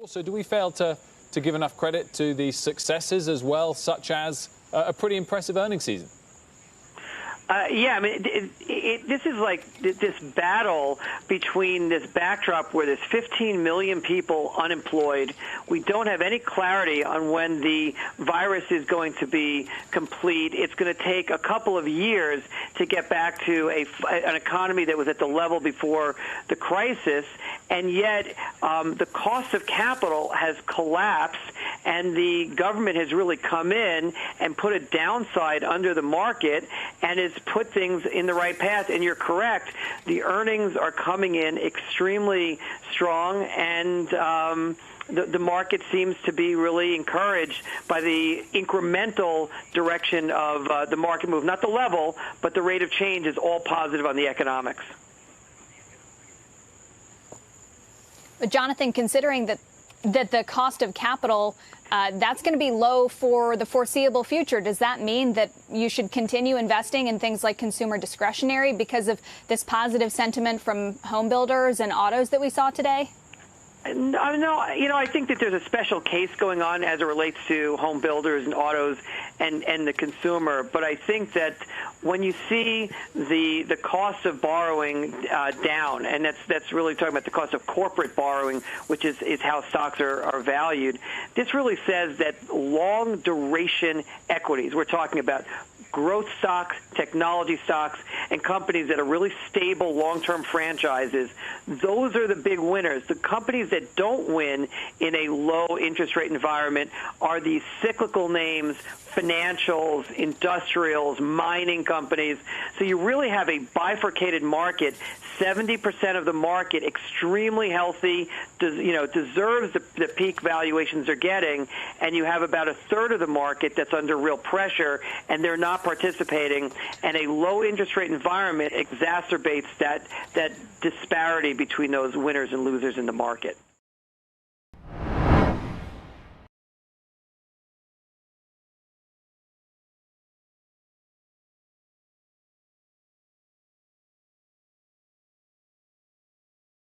So do we fail to give enough credit to the successes as well, such as a pretty impressive earnings season? Yeah, I mean, this is like this battle between this backdrop where there's 15 million people unemployed. We don't have any clarity on when the virus is going to be complete. It's going to take a couple of years to get back to an economy that was at the level before the crisis, and yet the cost of capital has collapsed, and the government has really come in and put a downside under the market and is put things in the right path. And you're correct. The earnings are coming in extremely strong, and the market seems to be really encouraged by the incremental direction of the market move. Not the level, but the rate of change is all positive on the economics. But Jonathan, considering that the cost of capital, that's going to be low for the foreseeable future, does that mean that you should continue investing in things like consumer discretionary because of this positive sentiment from home builders and autos that we saw today? No, I think that there's a special case going on as it relates to home builders and autos and the consumer. But I think that when you see the cost of borrowing down, and that's really talking about the cost of corporate borrowing, which is how stocks are valued, this really says that long duration equities, we're talking about growth stocks, technology stocks, and companies that are really stable long-term franchises, those are the big winners. The companies that don't win in a low interest rate environment are these cyclical names, financials, industrials, mining companies. So you really have a bifurcated market. 70% of the market, extremely healthy, deserves the peak valuations they're getting, and you have about a third of the market that's under real pressure, and they're not participating, and a low interest rate environment exacerbates that disparity between those winners and losers in the market.